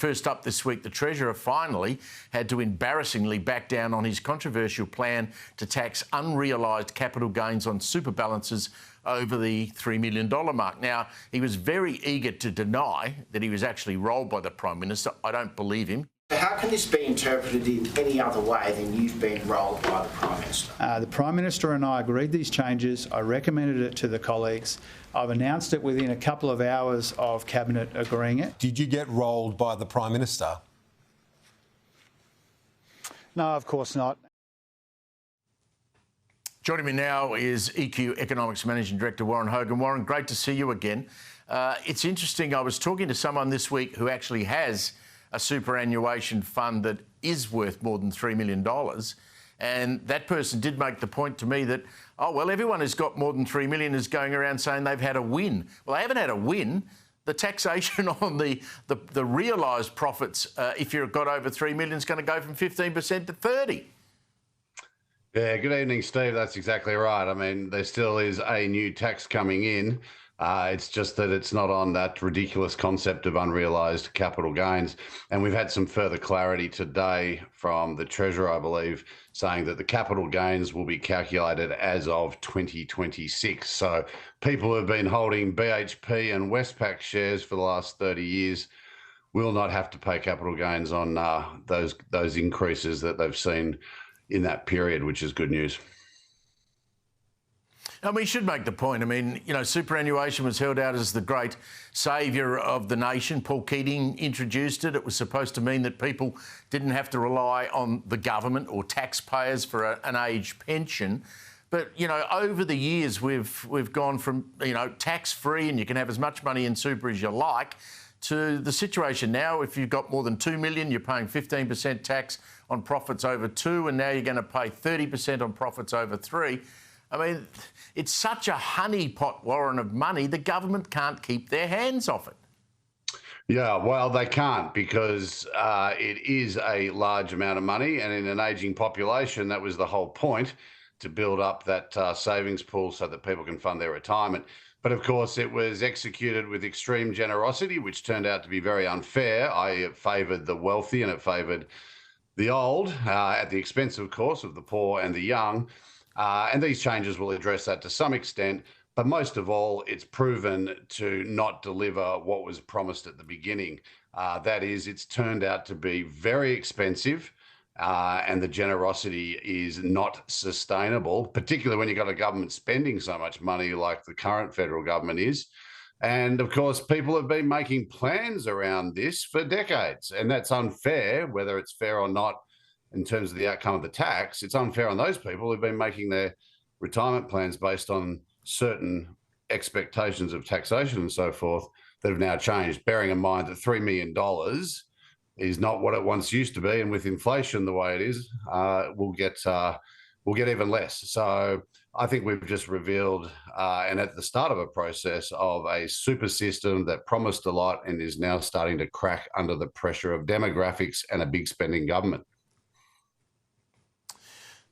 First up this week, the Treasurer finally had to embarrassingly back down on his controversial plan to tax unrealised capital gains on super balances over the $3 million mark. Now, he was very eager to deny that he was actually rolled by the Prime Minister. I don't believe him. How can this be interpreted in any other way than you've been rolled by the Prime Minister? The Prime Minister and I agreed these changes. I recommended it to the colleagues. I've announced it within a couple of hours of Cabinet agreeing it. Did you get rolled by the Prime Minister? No, of course not. Joining me now is EQ Economics Managing Director Warren Hogan. Warren, great to see you again. It's interesting, I was talking to someone this week who actually has a superannuation fund that is worth more than $3 million. And that person did make the point to me that, oh, well, everyone who's got more than $3 million is going around saying they've had a win. Well, they haven't had a win. The taxation on the realised profits, if you've got over $3 million, is going to go from 15% to 30%. Yeah, good evening, Steve. That's exactly right. I mean, there still is a new tax coming in. It's just that it's not on that ridiculous concept of unrealised capital gains. And we've had some further clarity today from the Treasurer, I believe, saying that the capital gains will be calculated as of 2026. So people who have been holding BHP and Westpac shares for the last 30 years will not have to pay capital gains on those increases that they've seen in that period, which is good news. And we should make the point, I mean, you know, superannuation was held out as the great saviour of the nation. Paul Keating introduced it. It was supposed to mean that people didn't have to rely on the government or taxpayers for an age pension. But, you know, over the years, we've gone from, you know, tax-free and you can have as much money in super as you like, to the situation now, if you've got more than $2 million, you're paying 15% tax on profits over 2, and now you're going to pay 30% on profits over 3. I mean, it's such a honeypot, Warren, of money, the government can't keep their hands off it. Yeah, well, they can't because it is a large amount of money, and in an ageing population, that was the whole point, to build up that savings pool so that people can fund their retirement. But of course, it was executed with extreme generosity, which turned out to be very unfair. It favoured the wealthy and it favoured the old at the expense, of course, of the poor and the young. And these changes will address that to some extent. But most of all, it's proven to not deliver what was promised at the beginning. That is, it's turned out to be very expensive. And the generosity is not sustainable, particularly when you've got a government spending so much money like the current federal government is. And of course, people have been making plans around this for decades, and that's unfair, whether it's fair or not in terms of the outcome of the tax. It's unfair on those people who've been making their retirement plans based on certain expectations of taxation and so forth that have now changed, bearing in mind that $3 million is not what it once used to be, and with inflation the way it is, we'll get even less. So I think we've just revealed, and at the start of a process of a super system that promised a lot and is now starting to crack under the pressure of demographics and a big spending government.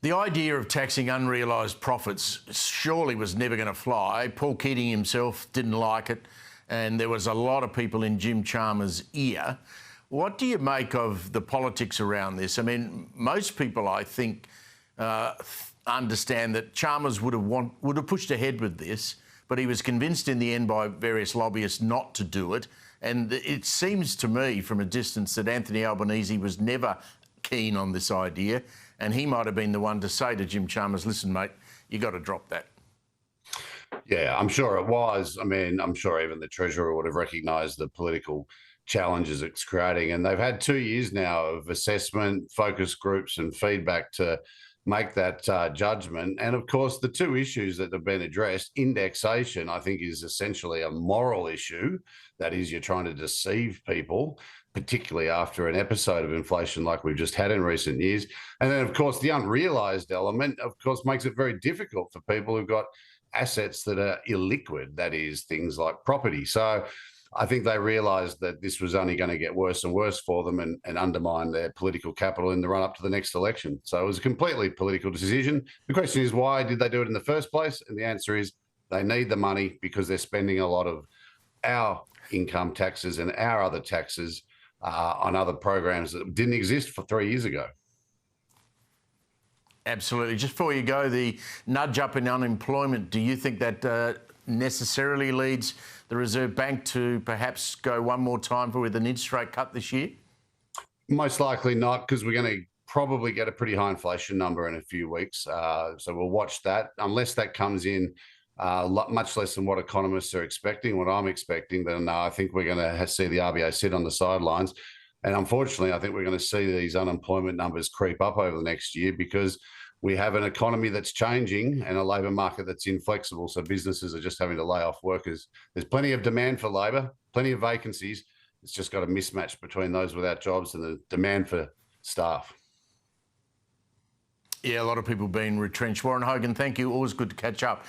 The idea of taxing unrealised profits surely was never going to fly. Paul Keating himself didn't like it, and there was a lot of people in Jim Chalmers' ear. What do you make of the politics around this? I mean, most people, I think, understand that Chalmers would have pushed ahead with this, but he was convinced in the end by various lobbyists not to do it. And it seems to me from a distance that Anthony Albanese was never keen on this idea, and he might have been the one to say to Jim Chalmers, listen, mate, you got to drop that. Yeah, I'm sure it was. I mean, I'm sure even the Treasurer would have recognised the political challenges it's creating. And they've had 2 years now of assessment, focus groups and feedback to make that judgment. And of course, the two issues that have been addressed, indexation, I think is essentially a moral issue. That is, you're trying to deceive people, particularly after an episode of inflation like we've just had in recent years. And then, of course, the unrealised element, of course, makes it very difficult for people who've got assets that are illiquid, that is, things like property. So I think they realised that this was only going to get worse and worse for them and undermine their political capital in the run-up to the next election. So it was a completely political decision. The question is, why did they do it in the first place? And the answer is they need the money because they're spending a lot of our income taxes and our other taxes on other programs that didn't exist for 3 years ago. Absolutely. Just before you go, the nudge up in unemployment, do you think that necessarily leads the Reserve Bank to perhaps go one more time with an interest rate cut this year? Most likely not, because we're going to probably get a pretty high inflation number in a few weeks. So we'll watch that. Unless that comes in much less than what economists are expecting, what I'm expecting, then I think we're going to see the RBA sit on the sidelines. And unfortunately, I think we're going to see these unemployment numbers creep up over the next year because we have an economy that's changing and a labour market that's inflexible. So businesses are just having to lay off workers. There's plenty of demand for labour, plenty of vacancies. It's just got a mismatch between those without jobs and the demand for staff. Yeah, a lot of people being retrenched. Warren Hogan, thank you. Always good to catch up.